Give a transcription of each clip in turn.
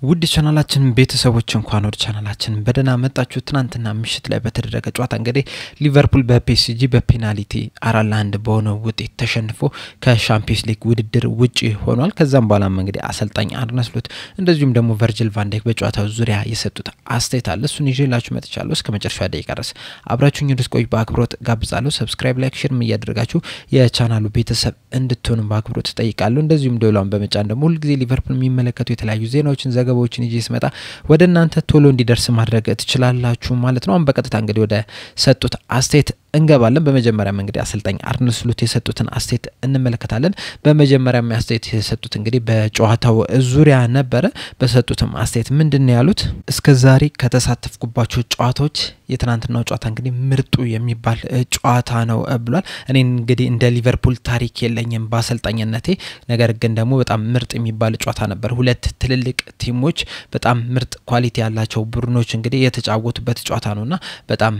ውድ ቻናላችን ቤተሰቦች እንኳን ወደ ቻናላችን በደና መጣችሁ። ትናንትና ምሽት ላይ በተደረገ ጨዋታ እንግዲህ ሊቨርፑል በፒኤስጂ በፔናልቲ 4-1 በሆነ ውጤት ተሸንፎ ከሻምፒዮንስ ሊግ ውድድር ውጪ ሆኗል። ከዛም በኋላ እንግዲህ አሰልጣኝ አርነ ስሎት እንደዚሁም ደግሞ ቨርጂል ቫን ዳይክ በጨዋታው ዙሪያ የሰጡት አስተያየት አለ። እሱን ይዤላችሁ መጥቻለሁ። እስከ መጨረሻው ደቂቃ ድረስ አብራችሁኝ እንድትቆዩ በአክብሮት ጋብዛለሁ። ሰብስክራይብ፣ ላይክ፣ ሼር እያደረጋችሁ የቻናሉ ቤተሰብ እንድትሆኑ በአክብሮት ጠይቃለሁ። እንደዚሁም ደውላን በመጫን ደግሞ ሁሉ ጊዜ ሊቨርፑል የሚመለከቱ የተለያዩ ዜናዎችን ዘገባዎችን ይዤ ስመጣ ወደ እናንተ ቶሎ እንዲደርስ ማድረግ ትችላላችሁ ማለት ነው። አሁን በቀጥታ እንግዲህ ወደ ሰጡት አስተያየት እንገባለን። በመጀመሪያ እንግዲህ አሰልጣኝ አርነ ስሎት የሰጡትን አስተያየት እንመለከታለን። በመጀመሪያ አስተያየት የሰጡት እንግዲህ በጨዋታው ዙሪያ ነበረ። በሰጡትም አስተያየት ምንድነው ያሉት? እስከዛሬ ከተሳተፍኩባቸው ጨዋታዎች የትናንትናው ጨዋታ እንግዲህ ምርጡ የሚባል ጨዋታ ነው ብሏል። እኔ እንግዲህ እንደ ሊቨርፑል ታሪክ የለኝም በአሰልጣኝነቴ፣ ነገር ግን ደግሞ በጣም ምርጥ የሚባል ጨዋታ ነበር። ሁለት ትልልቅ ቲሞች በጣም ምርጥ ኳሊቲ ያላቸው ቡድኖች እንግዲህ የተጫወቱበት ጨዋታ ነውና በጣም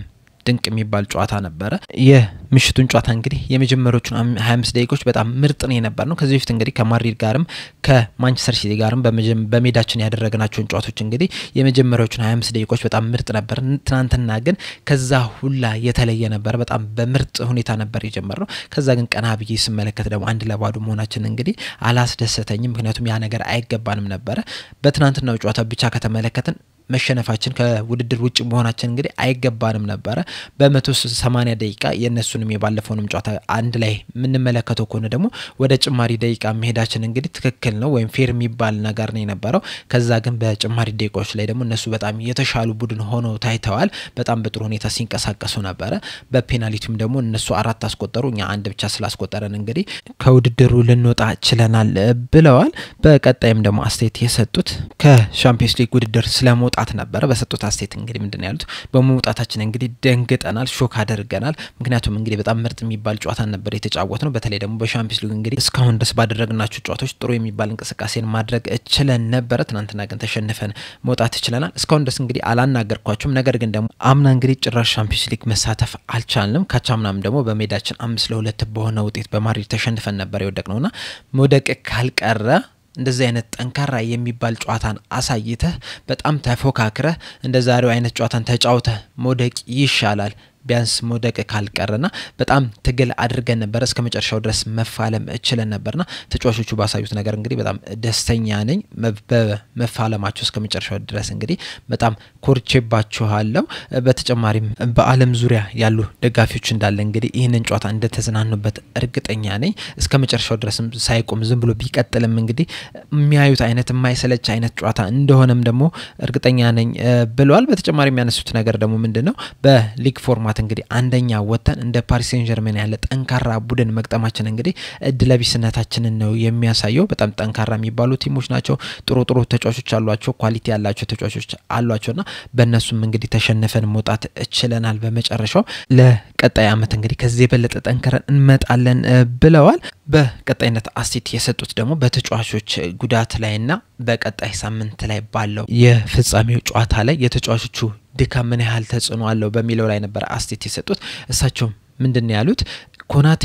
ድንቅ የሚባል ጨዋታ ነበር። የምሽቱን ጨዋታ እንግዲህ የመጀመሪያዎቹን 25 ደቂቃዎች በጣም ምርጥ ነው የነበር ነው። ከዚህ በፊት እንግዲህ ከማድሪድ ጋርም ከማንቸስተር ሲቲ ጋርም በሜዳችን ያደረግናቸው ጨዋታዎች እንግዲህ የመጀመሪያዎቹን 25 ደቂቃዎች በጣም ምርጥ ነበር። ትናንትና ግን ከዛ ሁላ የተለየ ነበር። በጣም በምርጥ ሁኔታ ነበር የጀመረው። ከዛ ግን ቀና ብዬ ስመለከት ደግሞ 1-2 መሆናችን እንግዲህ አላስደሰተኝም። ምክንያቱም ያ ነገር አይገባንም ነበር። በትናንትናው ጨዋታ ብቻ ከተመለከተን መሸነፋችን ከውድድር ውጪ መሆናችን እንግዲህ አይገባንም ነበር። በ180 ደቂቃ የነሱንም የባለፈውንም ጨዋታ አንድ ላይ ምንመለከተው ከሆነ ደግሞ ወደ ጭማሪ ደቂቃ መሄዳችን እንግዲህ ትክክል ነው ወይም ፌር የሚባል ነገር ነው የነበረው። ከዛ ግን በጭማሪ ደቂቃዎች ላይ ደግሞ እነሱ በጣም የተሻሉ ቡድን ሆነው ታይተዋል። በጣም በጥሩ ሁኔታ ሲንቀሳቀሱ ነበር። በፔናልቲም ደግሞ እነሱ 4 አስቆጠሩ፣ እኛ አንድ ብቻ ስላስቆጠረን እንግዲህ ከውድድሩ ልንወጣ ችለናል ብለዋል። በቀጣይም ደግሞ አስተያየት የሰጡት ከሻምፒዮንስ ሊግ ውድድር ስለመውጣት ነበር። በሰጡት አስተያየት እንግዲህ ምንድነው ያሉት? በመውጣታችን እንግዲህ ደንግጠናል፣ ሾክ አድርገናል። ምክንያቱም እንግዲህ በጣም ምርጥ የሚባል ጨዋታ ነበር የተጫወትነው። በተለይ ደግሞ በሻምፒዮንስ ሊግ እንግዲህ እስካሁን ድረስ ባደረግናቸው ጨዋታዎች ጥሩ የሚባል እንቅስቃሴን ማድረግ ችለን ነበር። ትናንትና ግን ተሸንፈን መውጣት ችለናል። እስካሁን ድረስ እንግዲህ አላናገርኳችሁም፣ ነገር ግን ደግሞ አምና እንግዲህ ጭራሽ ሻምፒዮንስ ሊግ መሳተፍ አልቻልንም። ካቻምናም ደግሞ በሜዳችን 5-2 በሆነ ውጤት በማድሪድ ተሸንፈን ነበር የወደቅነውና መውደቅ ካልቀረ እንደዚህ አይነት ጠንካራ የሚባል ጨዋታን አሳይተህ በጣም ተፎካክረህ እንደዛሬው አይነት ጨዋታን ተጫውተህ መውደቅ ይሻላል። ቢያንስ መውደቅ ካልቀረና በጣም ትግል አድርገን ነበር እስከ መጨረሻው ድረስ መፋለም እችለን ነበርና ተጫዋቾቹ ባሳዩት ነገር እንግዲህ በጣም ደስተኛ ነኝ። በመፋለማቸው እስከ መጨረሻው ድረስ እንግዲህ በጣም ኮርቼባቸዋለሁ። በተጨማሪም በአለም ዙሪያ ያሉ ደጋፊዎች እንዳለ እንግዲህ ይሄንን ጨዋታ እንደተዝናኑበት እርግጠኛ ነኝ። እስከ መጨረሻው ድረስም ሳይቆም ዝም ብሎ ቢቀጥልም እንግዲህ የሚያዩት አይነት የማይሰለች አይነት ጨዋታ እንደሆነም ደግሞ እርግጠኛ ነኝ ብለዋል። በተጨማሪም ያነሱት ነገር ደግሞ ምንድነው በሊግ ፎርማት እንግዲህ አንደኛ ወተን እንደ ፓሪስ ሴን ጀርሜን ያለ ጠንካራ ቡድን መቅጠማችን እንግዲህ እድለቢስነታችንን ነው የሚያሳየው። በጣም ጠንካራ የሚባሉ ቲሞች ናቸው። ጥሩ ተጫዋቾች አሏቸው፣ ኳሊቲ ያላቸው ተጫዋቾች አሏቸውና በእነሱም እንግዲህ ተሸንፈን መውጣት ችለናል። በመጨረሻው ለቀጣይ አመት እንግዲህ ከዚህ የበለጠ ጠንከረን እንመጣለን ብለዋል። በቀጣይነት አስተያየት የሰጡት ደግሞ በተጫዋቾች ጉዳት ላይና በቀጣይ ሳምንት ላይ ባለው የፍጻሜው ጨዋታ ላይ የተጫዋቾቹ ድካም ምን ያህል ተጽዕኖ አለው በሚለው ላይ ነበር አስተያየት የሰጡት። እሳቸው ምንድነው ያሉት? ኮናቴ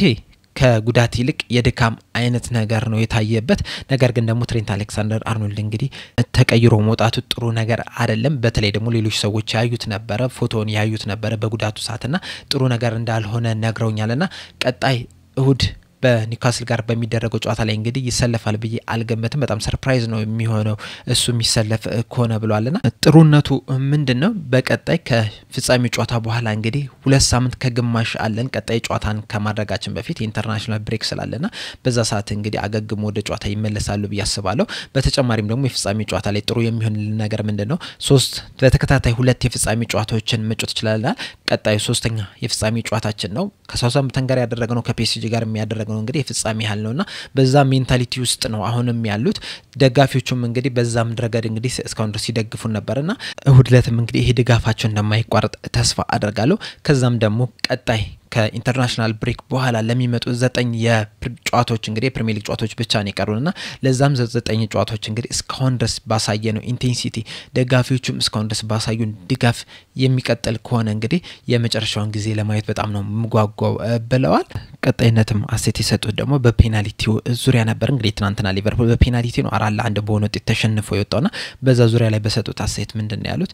ከጉዳት ይልቅ የድካም አይነት ነገር ነው የታየበት። ነገር ግን ደግሞ ትሬንት አሌክሳንደር አርኖልድ እንግዲህ ተቀይሮ መውጣቱ ጥሩ ነገር አይደለም። በተለይ ደግሞ ሌሎች ሰዎች ያዩት ነበር፣ ፎቶውን ያዩት ነበር በጉዳቱ ሰዓትና ጥሩ ነገር እንዳልሆነ ነግረውኛልና ቀጣይ እሁድ በኒውካስል ጋር በሚደረገው ጨዋታ ላይ እንግዲህ ይሰለፋል ብዬ አልገመትም። በጣም ሰርፕራይዝ ነው የሚሆነው እሱ የሚሰለፍ ከሆነ ብሏልና ጥሩነቱ ምንድነው? በቀጣይ ከፍጻሜው ጨዋታ በኋላ እንግዲህ 2 ሳምንት ከግማሽ አለን ቀጣይ ጨዋታን ከማድረጋችን በፊት ኢንተርናሽናል ብሬክ ስላለና በዛ ሰዓት እንግዲህ አገግሞ ወደ ጨዋታ ይመለሳሉ ብዬ አስባለሁ። በተጨማሪም ደግሞ የፍጻሜው ጨዋታ ላይ ጥሩ የሚሆን ነገር ምንድነው? 3 በተከታታይ 2 የፍጻሜው ጨዋታዎችን መጫወት ይችላል። ቀጣዩ 3ኛ የፍጻሜው ጨዋታችን ነው። ከሳውዛምፕተን ጋር ያደረግነው ከፒኤስጂ ጋር የሚያደረግነው እንግዲህ የፍጻሜ ያህል ነውና በዛ ሜንታሊቲ ውስጥ ነው አሁንም ያሉት ደጋፊዎቹም እንግዲህ በዛም ድረገድ እንግዲህ እስካሁን ድረስ ይደግፉን ነበርና እሁድ ለተም እንግዲህ ይሄ ድጋፋቸው እንደማይቋረጥ ተስፋ አደርጋለሁ። ከዛም ደግሞ ቀጣይ ከኢንተርናሽናል ብሬክ በኋላ ለሚመጡ 9 የጨዋታዎች እንግዲህ የፕሪሚየር ሊግ ጨዋታዎች ብቻ ነው የቀሩና ለዛም 9 ጨዋታዎች እንግዲህ እስካሁን ድረስ ባሳየነው ኢንቴንሲቲ ደጋፊዎቹም እስካሁን ድረስ ባሳዩን ድጋፍ የሚቀጥል ከሆነ እንግዲህ የመጨረሻውን ጊዜ ለማየት በጣም ነው ምጓጓው ብለዋል። ቀጣይነትም አሴት የሰጡት ደግሞ በፔናልቲው ዙሪያ ነበር። እንግዲህ ትናንትና ሊቨርፑል በፔናልቲ ነው 4-1 በሆነ ውጤት ተሸንፎ የወጣውና በዛ ዙሪያ ላይ በሰጡት አሴት ምንድነው ያሉት?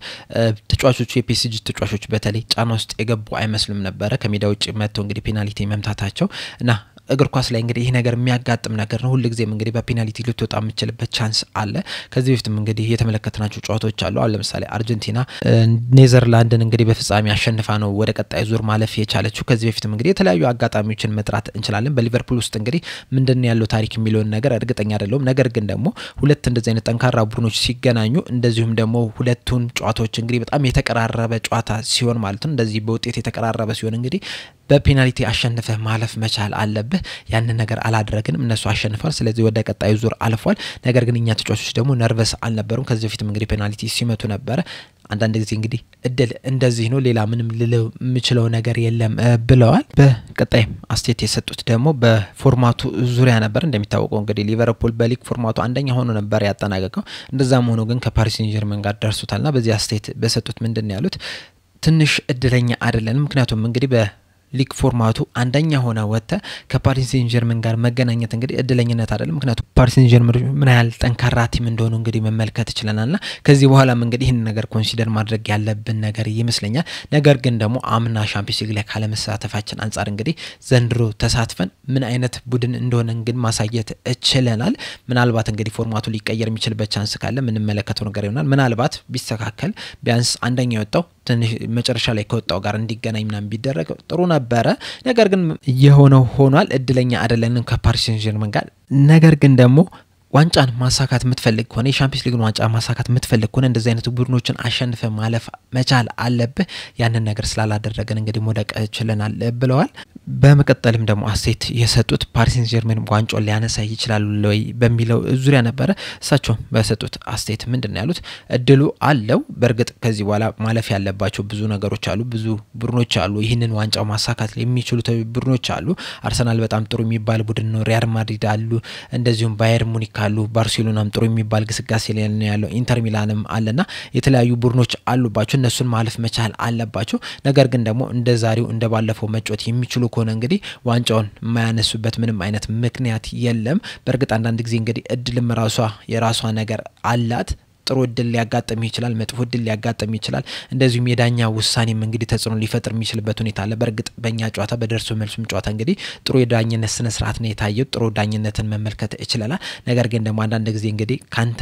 ተጫዋቾቹ የፒኤስጂ ተጫዋቾች በተለይ ጫና ውስጥ የገቡ አይመስልም ነበር ከሜዳ ውጭ መጥተው እንግዲህ ፔናልቲ መምታታቸው እና እግር ኳስ ላይ እንግዲህ ይሄ ነገር የሚያጋጥም ነገር ነው። ሁሉ ጊዜም እንግዲህ በፔናልቲ ልትወጣ የምትችልበት ቻንስ አለ። ከዚህ በፊትም እንግዲህ የተመለከትናቸው ጨዋታዎች አሉ። አሁን ለምሳሌ አርጀንቲና ኔዘርላንድን እንግዲህ በፍጻሜ አሸንፋ ነው ወደ ቀጣይ ዙር ማለፍ የቻለችው። ከዚህ በፊትም እንግዲህ የተለያዩ አጋጣሚዎችን መጥራት እንችላለን። በሊቨርፑል ውስጥ እንግዲህ ምንድነው ያለው ታሪክ የሚለውን ነገር እርግጠኛ አይደለም። ነገር ግን ደግሞ ሁለት እንደዚህ አይነት ጠንካራ ቡድኖች ሲገናኙ እንደዚሁም ደግሞ ሁለቱን ጨዋታዎች እንግዲህ በጣም የተቀራረበ ጨዋታ ሲሆን ማለት ነው እንደዚህ በውጤት የተቀራረበ ሲሆን እንግዲህ በፔናልቲ አሸንፈህ ማለፍ መቻል አለብህ። ያንን ነገር አላደረግንም። እነሱ አሸንፈዋል። ስለዚህ ወደ ቀጣዩ ዙር አልፏል። ነገር ግን እኛ ተጫዋቾች ደግሞ ነርቨስ አልነበሩም። ከዚህ በፊትም እንግዲህ ፔናልቲ ሲመቱ ነበር። አንዳንድ ጊዜ እንግዲህ እድል እንደዚህ ነው፣ ሌላ ምንም ልለው የምችለው ነገር የለም ብለዋል። በቀጣይ አስቴት የሰጡት ደግሞ በፎርማቱ ዙሪያ ነበር። እንደሚታወቀው እንግዲህ ሊቨርፑል በሊግ ፎርማቱ አንደኛ ሆኖ ነበር ያጠናቀቀው። እንደዛም ሆኖ ግን ከፓሪስ ሴን ጀርመን ጋር ደርሶታልና በዚህ አስቴት በሰጡት ምንድነው ያሉት? ትንሽ እድለኛ አይደለንም። ምክንያቱም እንግዲህ ሊግ ፎርማቱ አንደኛ ሆነ ወጣ ከፓሪስ ሴን ጀርመን ጋር መገናኘት እንግዲህ እድለኝነት አይደለም። ምክንያቱም ፓሪስ ሴን ጀርመን ምን ያህል ጠንካራ ቲም እንደሆነ እንግዲህ መመልከት ይችላልና ከዚህ በኋላ እንግዲህ ይሄን ነገር ኮንሲደር ማድረግ ያለብን ነገር ይመስለኛል። ነገር ግን ደግሞ አምና ሻምፒዮንስ ሊግ ላይ ካለመሳተፋችን አንፃር እንግዲህ ዘንድሮ ተሳትፈን ምን አይነት ቡድን እንደሆነ እንግዲህ ማሳየት እችለናል። ምናልባት እንግዲህ ፎርማቱ ሊቀየር የሚችልበት ቻንስ ካለ ምን መለከተው ነገር ይሆናል። ምናልባት ቢስተካከል ቢያንስ አንደኛ የወጣው ትንሽ መጨረሻ ላይ ከወጣው ጋር እንዲገናኝ ምናምን ቢደረግ ጥሩ ነበር። ነገር ግን የሆነው ሆኗል። እድለኛ አይደለንም ከፓሪስ ሴን ጀርመን ጋር። ነገር ግን ደግሞ ዋንጫን ማሳካት የምትፈልግ ከሆነ የሻምፒዮንስ ሊግን ዋንጫ ማሳካት የምትፈልግ ከሆነ እንደዚህ አይነት ቡድኖችን አሸንፈ ማለፍ መቻል አለብህ። ያንን ነገር ስላላደረገን እንግዲህ መውደቅ ችለናል ብለዋል። በመቀጠልም ደግሞ አሴት የሰጡት ፓሪስ ሴን ጀርመን ዋንጫውን ሊያነሳ ይችላል ወይ በሚለው ዙሪያ ነበር። እሳቸው በሰጡት አስቴት ምንድነው ያሉት? እድሉ አለው። በርግጥ ከዚህ በኋላ ማለፍ ያለባቸው ብዙ ነገሮች አሉ፣ ብዙ ቡድኖች አሉ ይህንን ዋንጫው ማሳካት የሚችሉ ቡድኖች አሉ። አርሰናል በጣም ጥሩ የሚባል ቡድን ነው። ሪያል ማድሪድ አሉ፣ እንደዚሁም ባየር ሙኒክ አሉ፣ ባርሴሎናም ጥሩ የሚባል ግስጋሴ ላይ ነው ያለው፣ ኢንተር ሚላንም አለና የተለያዩ ቡድኖች አሉባቸው። እነሱን ማለፍ መቻል አለባቸው። ነገር ግን ደግሞ እንደዛሬው እንደባለፈው መጫወት የሚችሉ ከሆነ እንግዲህ ዋንጫውን የማያነሱበት ምንም አይነት ምክንያት የለም። በርግጥ አንዳንድ ጊዜ እንግዲህ እድልም የራሷ ነገር አላት። ጥሩ እድል ሊያጋጥም ይችላል፣ መጥፎ እድል ሊያጋጥም ይችላል። እንደዚሁም የዳኛ ውሳኔም እንግዲህ ተጽዕኖ ሊፈጥር የሚችልበት ሁኔታ አለ። በርግጥ በእኛ ጨዋታ በደርሶ መልሱም ጨዋታ እንግዲህ ጥሩ የዳኝነት ስነ ስርዓት ነው የታየው። ጥሩ ዳኝነትን መመልከት ይችላል። ነገር ግን ደግሞ አንዳንድ ጊዜ እንግዲህ ካንተ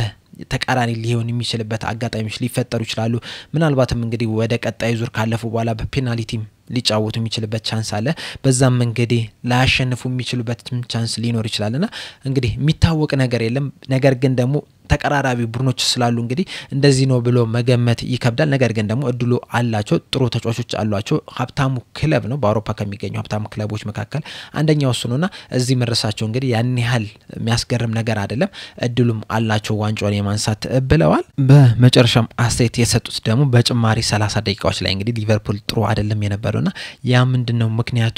ተቃራኒ ሊሆን የሚችልበት አጋጣሚዎች ሊፈጠሩ ይችላሉ። ምናልባትም እንግዲህ ወደ ቀጣይ ዙር ካለፉ በኋላ በፔናልቲ ሊጫወቱ የሚችልበት ቻንስ አለ። በዛም እንግዲህ ላያሸንፉ የሚችሉበት ቻንስ ሊኖር ይችላልና እንግዲህ የሚታወቅ ነገር የለም። ነገር ግን ደግሞ ተቀራራቢ ቡድኖች ስላሉ እንግዲህ እንደዚህ ነው ብሎ መገመት ይከብዳል። ነገር ግን ደግሞ እድሉ አላቸው፣ ጥሩ ተጫዋቾች አሏቸው። ሀብታሙ ክለብ ነው፣ በአውሮፓ ከሚገኙ ሀብታሙ ክለቦች መካከል አንደኛው እሱ ነውና እዚህ መረሳቸው እንግዲህ ያን ያህል የሚያስገርም ነገር አይደለም። እድሉም አላቸው ዋንጫውን የማንሳት ብለዋል። በመጨረሻም አስተያየት የሰጡት ደግሞ በጭማሪ 30 ደቂቃዎች ላይ እንግዲህ ሊቨርፑል ጥሩ አይደለም የነበረውና ያ ምንድነው ምክንያቱ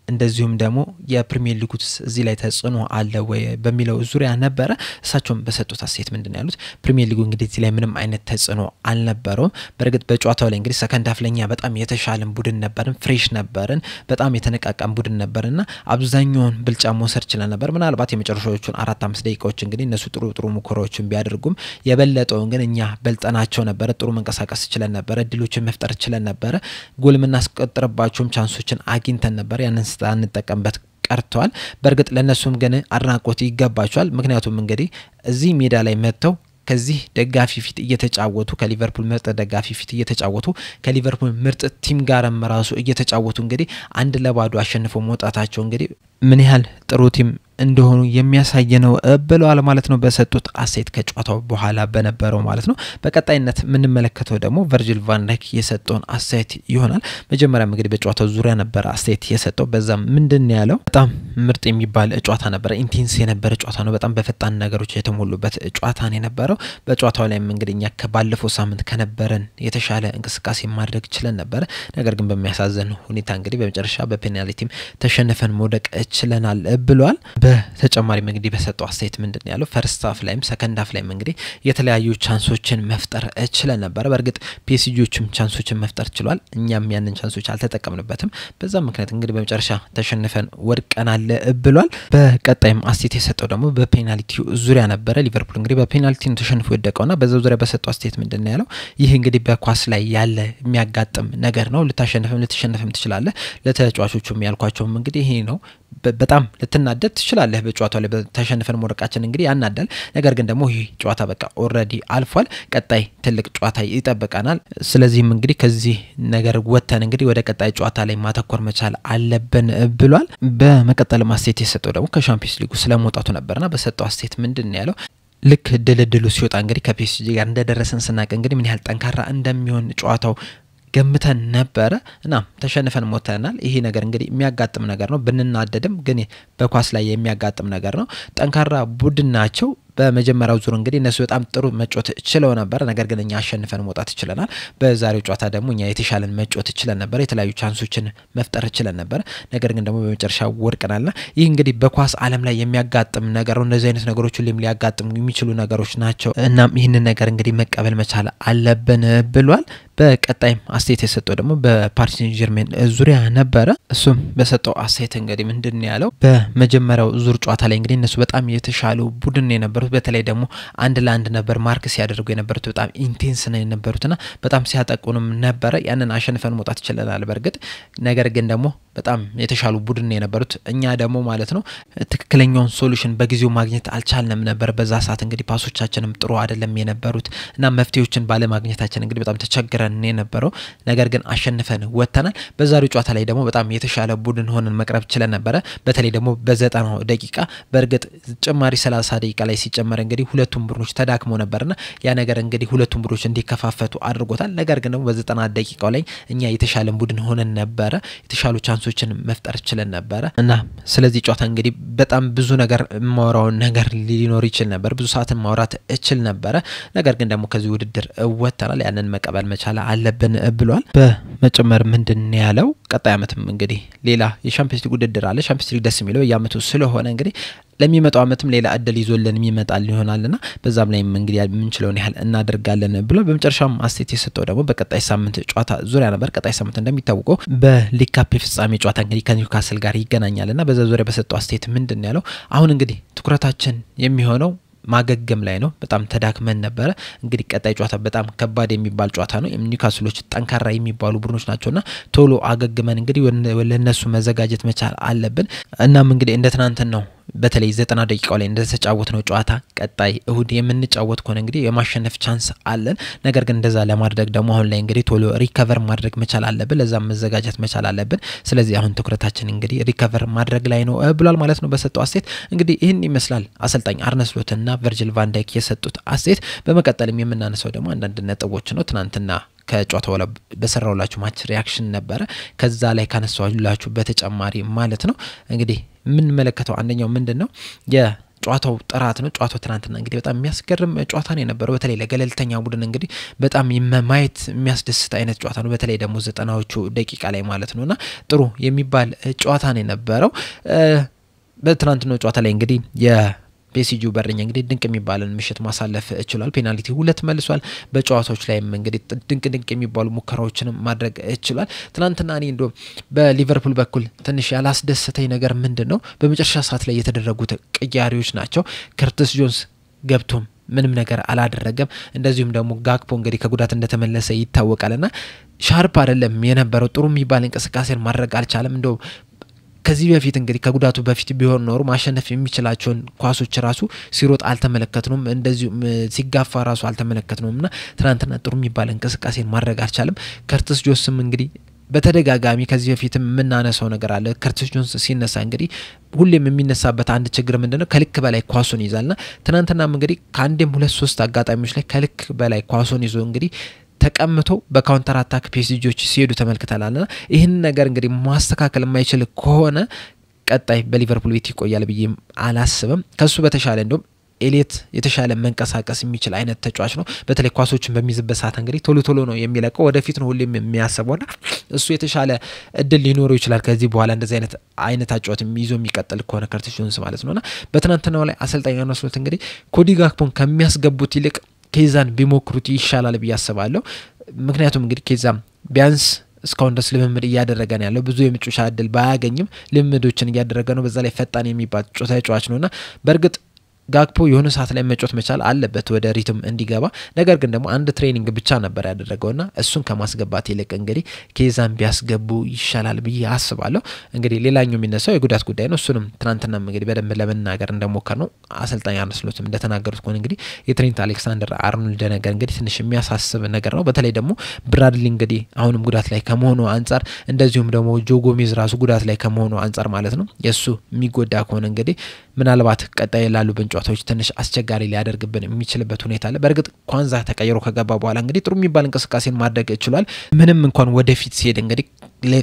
እንደዚሁም ደግሞ የፕሪሚየር ሊጉ እዚህ ላይ ተጽዕኖ አለ ወይ በሚለው ዙሪያ ነበር። እሳቸውም በሰጡት አስተያየት ምንድነው ያሉት? ፕሪሚየር ሊጉ እንግዲህ እዚህ ላይ ምንም አይነት ተጽዕኖ አልነበረውም። በርግጥ በጨዋታው ላይ እንግዲህ ሰከንድ ሃፍ ለኛ በጣም የተሻለን ቡድን ነበርን፣ ፍሬሽ ነበርን፣ በጣም የተነቃቃን ቡድን ነበርና አብዛኛውን ብልጫ መውሰድ ይችላል ነበር። ምናልባት የመጨረሻዎቹን 4-5 ደቂቃዎች እንግዲህ እነሱ ጥሩ ሙከራዎችን ቢያደርጉም የበለጠውን ግን እኛ በልጠናቸው ነበር። ጥሩ መንቀሳቀስ ይችላል ነበር፣ እድሎችን መፍጠር ይችላል ነበር፣ ጎል ምናስቆጥርባቸውም ቻንሶችን አግኝተን ነበር። ያንን አንጠቀምበት ቀርቷል። በርግጥ ለነሱም ግን አድናቆት ይገባቸዋል። ምክንያቱም እንግዲህ እዚህ ሜዳ ላይ መጥተው ከዚህ ደጋፊ ፊት እየተጫወቱ ከሊቨርፑል ምርጥ ደጋፊ ፊት እየተጫወቱ ከሊቨርፑል ምርጥ ቲም ጋርም ራሱ እየተጫወቱ እንግዲህ 1-2 አሸንፈው መውጣታቸው እንግዲህ ምን ያህል ጥሩ ቲም እንደሆኑ የሚያሳይ ነው ብለዋል ማለት ነው በሰጡት አስተያየት ከጨዋታው በኋላ በነበረው ማለት ነው። በቀጣይነት ምን መለከተው ደግሞ ቨርጂል ቫን ዳይክ የሰጠውን አስተያየት ይሆናል። መጀመሪያ እንግዲህ በጨዋታው ዙሪያ ነበር አስተያየት የሰጠው። በዛም ምንድነው ያለው? በጣም ምርጥ የሚባል ጨዋታ ነበር፣ ኢንቴንስ የነበረ ጨዋታ ነው፣ በጣም በፈጣን ነገሮች የተሞሉበት ጨዋታ ነው የነበረው። በጨዋታው ላይ እንግዲህኛ ከባለፈው ሳምንት ከነበረን የተሻለ እንቅስቃሴ ማድረግ ችለን ነበር። ነገር ግን በሚያሳዝን ሁኔታ እንግዲህ በመጨረሻ በፔናልቲም ተሸነፈን መውደቅ ችለናል ብሏል። በተጨማሪ እንግዲህ በሰጠው አስተያየት ምንድነው ያለው? ፈርስት ሃፍ ላይም ሰከንድ ሃፍ ላይም እንግዲህ የተለያዩ ቻንሶችን መፍጠር ችለን ነበር። በርግጥ ፒኤስጂዎችም ቻንሶችን መፍጠር ችሏል፣ እኛም ያንን ቻንሶች አልተጠቀምንበትም። በዛ ምክንያት እንግዲህ በመጨረሻ ተሸንፈን ወድቀናል ብሏል። በቀጣይም አስተያየት የሰጠው ደግሞ በፔናልቲው ዙሪያ ነበር። ሊቨርፑል እንግዲህ በፔናልቲ ተሸንፎ ወደቀውና በዛው ዙሪያ በሰጠው አስተያየት ምንድነው ያለው? ይህ እንግዲህ በኳስ ላይ ያለ የሚያጋጥም ነገር ነው፣ ልታሸንፈም ልትሸነፍም ትችላለህ። ለተጫዋቾቹም ያልኳቸውም እንግዲህ ይሄ ነው። በጣም ልትናደድ ትችላለህ በጨዋታው ላይ ተሸንፈን መውደቃችን እንግዲህ ያናዳል። ነገር ግን ደግሞ ይሄ ጨዋታ በቃ ኦሬዲ አልፏል፣ ቀጣይ ትልቅ ጨዋታ ይጠብቀናል። ስለዚህም እንግዲህ ከዚህ ነገር ወተን እንግዲህ ወደ ቀጣይ ጨዋታ ላይ ማተኮር መቻል አለብን ብሏል። በመቀጠል አስተያየት የሰጠው ደግሞ ከሻምፒዮንስ ሊጉ ስለመውጣቱ ነበርና በሰጠው አስተያየት ምንድነው ያለው? ልክ ድልድሉ ሲወጣ እንግዲህ ከፒኤስጂ ጋር እንደደረሰን ስናቅ እንግዲህ ምን ያህል ጠንካራ እንደሚሆን ጨዋታው ገምተን ነበረ እና ተሸንፈን ሞተናል። ይሄ ነገር እንግዲህ የሚያጋጥም ነገር ነው፣ ብንናደድም ግን በኳስ ላይ የሚያጋጥም ነገር ነው። ጠንካራ ቡድን ናቸው። በመጀመሪያው ዙር እንግዲህ እነሱ በጣም ጥሩ መጫወት ችለው ነበር፣ ነገር ግን እኛ አሸንፈን መውጣት ችለናል። በዛሬው ጨዋታ ደግሞ እኛ የተሻለን መጫወት ችለን ነበር፣ የተለያዩ ቻንሶችን መፍጠር ችለን ነበር፣ ነገር ግን ደግሞ በመጨረሻ ወድቀናልና ይህ እንግዲህ በኳስ ዓለም ላይ የሚያጋጥም ነገር ነው። እንደዚህ አይነት ነገሮች ሁሌም ሊያጋጥሙ የሚችሉ ነገሮች ናቸው። እናም ይህንን ነገር እንግዲህ መቀበል መቻል አለብን ብሏል። በቀጣይም አስተያየት የሰጠው ደግሞ በፓሪስ ሴን ጀርሜን ዙሪያ ነበረ። እሱም በሰጠው አስተያየት እንግዲህ ምንድነው ያለው? በመጀመሪያው ዙር ጨዋታ ላይ እንግዲህ እነሱ በጣም የተሻሉ ቡድን የነበሩት፣ በተለይ ደግሞ አንድ ለአንድ ነበር ማርክ ሲያደርጉ የነበሩት፣ በጣም ኢንቴንስ ነው የነበሩትና በጣም ሲያጠቁንም ነበረ። ያንን አሸንፈን መውጣት ይችላል በርግጥ፣ ነገር ግን ደግሞ በጣም የተሻሉ ቡድን የነበሩት እኛ ደግሞ ማለት ነው ትክክለኛውን ሶሉሽን በጊዜው ማግኘት አልቻልንም ነበር። በዛ ሰዓት እንግዲህ ፓሶቻችንም ጥሩ አይደለም የነበሩት እና መፍትሄዎችን ባለማግኘታችን እንግዲህ በጣም ተቸግረን የነበረው፣ ነገር ግን አሸንፈን ወጥተናል። በዛሬው ጨዋታ ላይ ደግሞ በጣም የተሻለ ቡድን ሆነን መቅረብ ችለን ነበረ። በተለይ ደግሞ በ90 ደቂቃ በርግጥ ጭማሪ 30 ደቂቃ ላይ ሲጨመር እንግዲህ ሁለቱም ቡድኖች ተዳክመው ነበርና ያ ነገር እንግዲህ ሁለቱም ቡድኖች እንዲከፋፈቱ አድርጎታል። ነገር ግን ደግሞ በ90 ደቂቃው ላይ እኛ የተሻለ ቡድን ሆነን ነበረ፣ የተሻሉ ቻንሶችን መፍጠር ችለን ነበረ እና ስለዚህ ጨዋታ እንግዲህ በጣም ብዙ ነገር ማውራው ነገር ሊኖር ይችል ነበር፣ ብዙ ሰዓትን ማውራት እችል ነበረ። ነገር ግን ደግሞ ከዚህ ውድድር ወጥተናል፣ ያንን መቀበል መቻል አለብን ብሏል። በመጨመር ምንድነው ያለው? ቀጣይ አመትም እንግዲህ ሌላ የሻምፒዮንስ ሊግ ውድድር አለ። ሻምፒዮንስ ሊግ ደስ የሚለው ያመቱ ስለሆነ እንግዲህ ለሚመጣው አመትም ሌላ እድል ይዞልን የሚመጣል ይሆናልና በዛም ላይ እንግዲህ የምንችለውን ያህል እናደርጋለን ብሎ በመጨረሻም አስተያየት የሰጠው ደግሞ በቀጣይ ሳምንት ጨዋታ ዙሪያ ነበር። ቀጣይ ሳምንት እንደሚታወቀው በሊግ ካፕ ፍጻሜ ጨዋታ እንግዲህ ከኒውካስል ጋር ይገናኛልና በዛ ዙሪያ በሰጠው አስተያየት ምንድነው ያለው? አሁን እንግዲህ ትኩረታችን የሚሆነው ማገገም ላይ ነው። በጣም ተዳክመን ነበር። እንግዲህ ቀጣይ ጨዋታ በጣም ከባድ የሚባል ጨዋታ ነው። ኒውካስሎች ጠንካራ የሚባሉ ቡድኖች ናቸውና ቶሎ አገግመን እንግዲህ ለነሱ መዘጋጀት መቻል አለብን። እናም እንግዲህ እንደ ትናንት ነው በተለይ 90 ደቂቃው ላይ እንደተጫወት ነው ጨዋታ ቀጣይ እሁድ የምንጫወት ከሆነ እንግዲህ የማሸነፍ ቻንስ አለን። ነገር ግን እንደዛ ለማድረግ ደግሞ አሁን ላይ እንግዲህ ቶሎ ሪከቨር ማድረግ መቻል አለብን፣ ለዛም መዘጋጀት መቻል አለብን። ስለዚህ አሁን ትኩረታችን እንግዲህ ሪከቨር ማድረግ ላይ ነው ብሏል ማለት ነው በሰጠው አስተያየት። እንግዲህ ይህን ይመስላል አሰልጣኝ አርነ ስሎትና ቨርጂል ቫን ዳይክ የሰጡት አስተያየት። በመቀጠልም የምናነሳው ደግሞ አንዳንድ ነጥቦች ነው። ትናንትና ከጨዋታው ላይ በሰራውላችሁ ማች ሪአክሽን ነበረ፣ ከዛ ላይ ካነሳውላችሁ በተጨማሪ ማለት ነው እንግዲህ ምን መለከተው አንደኛው ምንድነው የጨዋታው ጥራት ነው። ጨዋታው ትናንትና እንግዲህ በጣም የሚያስገርም ጨዋታ ነው የነበረው። በተለይ ለገለልተኛ ቡድን እንግዲህ በጣም ማየት የሚያስደስት አይነት ጨዋታ ነው። በተለይ ደግሞ 90ዎቹ ደቂቃ ላይ ማለት ነውና ጥሩ የሚባል ጨዋታ ነው የነበረው። በትናንትናው ጨዋታ ላይ እንግዲህ ፒኤስጂው በረኛ እንግዲህ ድንቅ የሚባልን ምሽት ማሳለፍ ችሏል። ፔናልቲ 2 መልሷል። በጨዋታዎች ላይ እንግዲህ ድንቅ የሚባሉ ሙከራዎችን ማድረግ ችሏል። ትናንትና እኔ እንደው በሊቨርፑል በኩል ትንሽ ያላስደሰተኝ ነገር ምንድነው በመጨረሻ ሰዓት ላይ የተደረጉት ቅያሪዎች ናቸው። ከርቲስ ጆንስ ገብቶም ምንም ነገር አላደረገም። እንደዚሁም ደግሞ ጋክፖ እንግዲህ ከጉዳት እንደተመለሰ ይታወቃልና ሻርፕ አይደለም የነበረው፣ ጥሩ የሚባል እንቅስቃሴን ማድረግ አልቻለም። እንደው ከዚህ በፊት እንግዲህ ከጉዳቱ በፊት ቢሆን ኖሮ ማሸነፍ የሚችላቸውን ኳሶች ራሱ ሲሮጥ አልተመለከትንም፣ እንደዚሁ ሲጋፋ ራሱ አልተመለከትንምና ትናንትና ጥሩ የሚባል እንቅስቃሴን ማድረግ አልቻለም። ከርቲስ ጆንስም እንግዲህ በተደጋጋሚ ከዚህ በፊትም ምናነሳው ነገር አለ ከርቲስ ጆንስ ሲነሳ እንግዲህ ሁሌም የሚነሳበት አንድ ችግር ምንድነው ከልክ በላይ ኳሱን ይዛልና ትናንትናም እንግዲህ ከአንዴም 2-3 አጋጣሚዎች ላይ ከልክ በላይ ኳሱን ይዞ እንግዲህ ተቀምጦ በካውንተር አታክ ፒኤስጂዎች ሲሄዱ ተመልክተናልና ይህን ነገር እንግዲህ ማስተካከል የማይችል ከሆነ ቀጣይ በሊቨርፑል ቤት ይቆያል ብዬ አላስብም ከሱ በተሻለ እንደም ኤሊት የተሻለ መንቀሳቀስ የሚችል አይነት ተጫዋች ነው በተለይ ኳሶችን በሚዝበት ሰዓት እንግዲህ ቶሎ ነው የሚለቀው ወደፊት ነው ሁሌም የሚያስበውና እሱ የተሻለ እድል ሊኖረው ይችላል ከዚህ በኋላ እንደዚህ አይነት አጫዋች ይዞ የሚቀጥል ከሆነ ከርቲስ ጆንስ ማለት ነውና በትናንትናው ላይ አሰልጣኝ አርነ ስሎት እንግዲህ ኮዲ ጋክፖን ከሚያስገቡት ይልቅ ኬዛን ቢሞክሩት ይሻላል ብዬ አስባለሁ ምክንያቱም እንግዲህ ኬዛም ቢያንስ እስካሁን ድረስ ልምምድ እያደረገ ነው ያለው ብዙ የምጮሻ እድል ባያገኝም ልምምዶችን እያደረገ ነው በዛ ላይ ፈጣን የሚባል ተጫዋች ነውና በርግጥ ጋክፖ የሆነ ሰዓት ላይ መጫወት መቻል አለበት ወደ ሪትም እንዲገባ ነገር ግን ደግሞ አንድ ትሬኒንግ ብቻ ነበር ያደረገውና እሱን ከማስገባት ይልቅ እንግዲህ ኬዛን ቢያስገቡ ይሻላል ብዬ አስባለሁ እንግዲህ ሌላኛው የሚነሳው የጉዳት ጉዳይ ነው እሱንም ትናንትና እንግዲህ በደንብ ለመናገር እንደሞከር ነው አሰልጣኝ አርነ ስሎትም እንደተናገሩት ከሆነ እንግዲህ የትሬንት አሌክሳንደር አርኖልድ ነገር እንግዲህ ትንሽ የሚያሳስብ ነገር ነው በተለይ ደግሞ ብራድሊ እንግዲህ አሁንም ጉዳት ላይ ከመሆኑ አንፃር እንደዚሁም ደግሞ ጆ ጎሜዝ ራሱ ጉዳት ላይ ከመሆኑ አንፃር ማለት ነው የሱ የሚጎዳ ከሆነ እንግዲህ ምናልባት ቀጣይ ላሉ ጨዋታዎች ትንሽ አስቸጋሪ ሊያደርግብን የሚችልበት ሁኔታ አለ በርግጥ ኳንዛ ተቀይሮ ከገባ በኋላ እንግዲህ ጥሩ የሚባል እንቅስቃሴን ማድረግ ይችላል ምንም እንኳን ወደፊት ሲሄድ እንግዲህ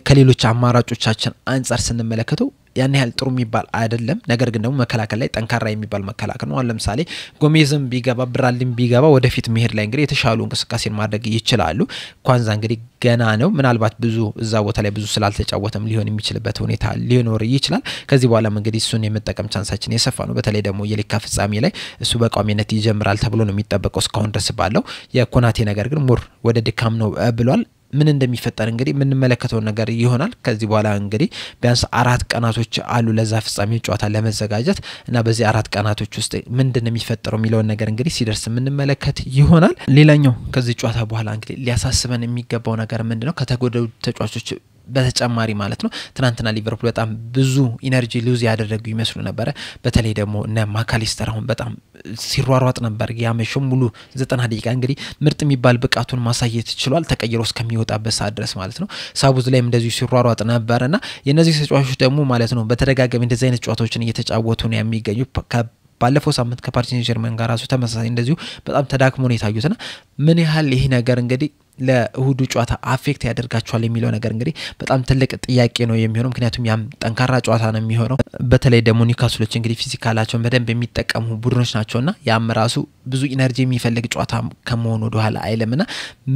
ከሌሎች አማራጮቻችን አንፃር ስንመለከተው ያን ያህል ጥሩ የሚባል አይደለም ነገር ግን ደግሞ መከላከል ላይ ጠንካራ የሚባል መከላከል ነው ለምሳሌ ጎሜዝም ቢገባ ብራድሊም ቢገባ ወደፊት መሄድ ላይ እንግዲህ የተሻሉ እንቅስቃሴን ማድረግ ይችላሉ ኳንዛ እንግዲህ ገና ነው ምናልባት ብዙ እዛ ቦታ ላይ ብዙ ስላልተጫወተም ሊሆን የሚችልበት ሁኔታ ሊኖር ይችላል ከዚህ በኋላ እንግዲህ እሱን የመጠቀም ቻንሳችን የሰፋ ነው በተለይ ደግሞ የሊግ ፍጻሜ ላይ እሱ በቋሚነት ይጀምራል ተብሎ ነው የሚጠበቀው እስካሁን ድረስ ባለው የኮናቴ ነገር ግን ሙር ወደ ድካም ነው ብሏል ምን እንደሚፈጠር እንግዲህ ምን መለከተው ነገር ይሆናል ከዚህ በኋላ እንግዲህ ቢያንስ 4 ቀናቶች አሉ ለዛ ፍጻሜ ጨዋታ ለመዘጋጀት እና በዚህ 4 ቀናቶች ውስጥ ምንድነው የሚፈጠረው የሚለው ነገር እንግዲህ ሲደርስ ምን መለከት ይሆናል ሌላኛው ከዚህ ጨዋታ በኋላ እንግዲህ ሊያሳስበን የሚገባው ነገር ምንድነው ከተጎደሉ ተጫዋቾች በተጨማሪ ማለት ነው ትናንትና ሊቨርፑል በጣም ብዙ ኢነርጂ ሉዝ ያደረጉ ይመስሉ ነበር በተለይ ደግሞ እነ ማካሊስተር አሁን በጣም ሲሯሯጥ ነበር ያመሸው ሙሉ 90 ደቂቃ እንግዲህ ምርጥ የሚባል ብቃቱን ማሳየት ይችላል ተቀይሮ እስከሚወጣበት ሰዓት ድረስ ማለት ነው ሳቡዝ ላይም እንደዚሁ ሲሯሯጥ ነበርና የነዚህ ተጫዋቾች ደግሞ ማለት ነው በተደጋጋሚ እንደዚህ አይነት ጨዋታዎችን እየተጫወቱ ነው የሚገኙ ባለፈው ሳምንት ከፓሪስ ሴንጀርመን ጋር ራሱ ተመሳሳይ እንደዚሁ በጣም ተዳክሞ ነው የታዩትና ምን ያህል ይሄ ነገር እንግዲህ ለእሁዱ ጨዋታ አፌክት ያደርጋቸዋል የሚለው ነገር እንግዲህ በጣም ትልቅ ጥያቄ ነው የሚሆነው ምክንያቱም ያም ጠንካራ ጨዋታ ነው የሚሆነው በተለይ ደግሞ ኒውካስሎች እንግዲህ ፊዚካላቸውን በደንብ የሚጠቀሙ ቡድኖች ናቸውና ያም ራሱ ብዙ ኢነርጂ የሚፈልግ ጨዋታ ከመሆኑ ወደ ኋላ አይለምና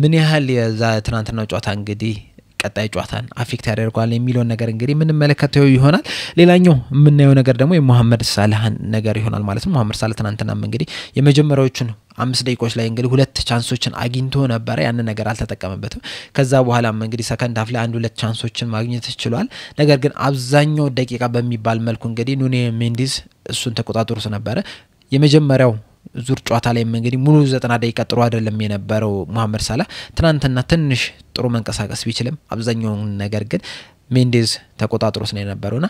ምን ያህል የዛ ትናንትናው ጨዋታ እንግዲህ ቀጣይ ጨዋታን አፌክት ያደርጋል የሚለው ነገር እንግዲህ ምን መለከተው ይሆናል ሌላኛው የምናየው ነገር ደግሞ የሙሐመድ ሳላህን ነገር ይሆናል ማለት ነው ሙሐመድ ሳላህ ትናንትናም እንግዲህ የመጀመሪያዎቹን 5 ደቂቃዎች ላይ እንግዲህ 2 ቻንሶችን አግኝቶ ነበር ያን ነገር አልተጠቀመበትም ከዛ በኋላም እንግዲህ ሰከንድ ሃፍ ላይ 1-2 ቻንሶችን ማግኘት ይችላል ነገር ግን አብዛኛው ደቂቃ በሚባል መልኩ እንግዲህ ኑኔ ሜንዲዝ እሱን ተቆጣጥሮት ነበር የመጀመሪያው ዙር ጨዋታ ላይ እንግዲህ ሙሉ 90 ደቂቃ ጥሩ አይደለም የነበረው ሙሐመድ ሳላህ ትናንትና ትንሽ ጥሩ መንቀሳቀስ ቢችልም አብዛኛው ነገር ግን ሜንዲዝ ተቆጣጥሮት ነው የነበረውና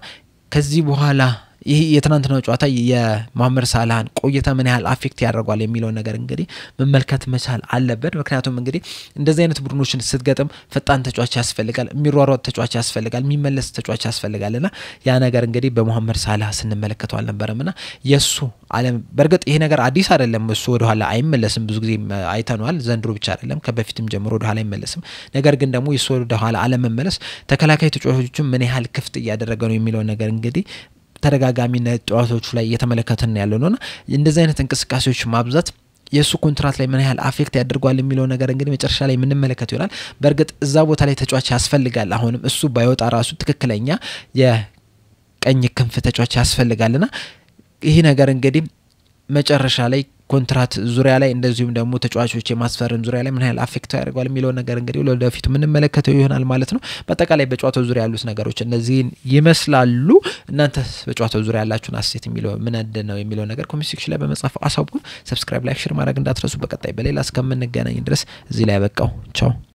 ከዚህ በኋላ ይሄ የትናንትናው ጨዋታ የሙሐመድ ሳላህን ቆይታ ምን ያህል አፌክት ያደርጋል የሚለው ነገር እንግዲህ መመልከት መቻል አለበት ምክንያቱም እንግዲህ እንደዚህ አይነት ቡድኖችን ስትገጥም ፈጣን ተጫዋች ያስፈልጋል የሚሯሯጥ ተጫዋች ያስፈልጋል የሚመለስ ተጫዋች ያስፈልጋልና ያ ነገር እንግዲህ በሙሐመድ ሳላህ ስንመለከተው አልነበረምና የሱ ዓለም በርግጥ ይሄ ነገር አዲስ አይደለም እሱ ወደ ኋላ አይመለስም ብዙ ጊዜ አይተናል ዘንድሮ ብቻ አይደለም ከበፊትም ጀምሮ ወደ ኋላ አይመለስም ነገር ግን ደግሞ የሱ ወደ ኋላ አለመመለስ ተከላካይ ተጫዋቾችን ምን ያህል ክፍት ያደረገ ነው የሚለው ነገር እንግዲህ ተረጋጋሚ ጨዋታዎች ላይ እየተመለከተን ያለውና እንደዚህ አይነት እንቅስቃሴዎች ማብዛት የሱ ኮንትራት ላይ ምን ያህል አፌክት ያደርጋል የሚለው ነገር እንግዲህ መጨረሻ ላይ ምን መለከት ይሆናል በርግጥ እዛ ቦታ ላይ ተጫዋች ያስፈልጋል አሁንም እሱ ባይወጣ ራሱ ትክክለኛ የቀኝ ክንፍ ተጫዋች ያስፈልጋልና ይሄ ነገር እንግዲህ መጨረሻ ላይ ኮንትራት ዙሪያ ላይ እንደዚሁም ደግሞ ተጫዋቾች የማስፈረም ዙሪያ ላይ ምን ያህል አፌክት ያደርጋል የሚለው ነገር እንግዲህ ወደፊት ምን መለከተው ይሆናል ማለት ነው በአጠቃላይ በጨዋታው ዙሪያ ያሉት ነገሮች እነዚህን ይመስላሉ እናንተ በጨዋታው ዙሪያ ያላችሁን አስተያየት የሚለው ምን ነው የሚለው ነገር ኮሜንት ሴክሽን ላይ በመጻፍ አሳውቁን ሰብስክራይብ ላይክ ሼር ማድረግ እንዳትረሱ በቀጣይ በሌላ እስከምንገናኝ ድረስ እዚህ ላይ ያበቃው ቻው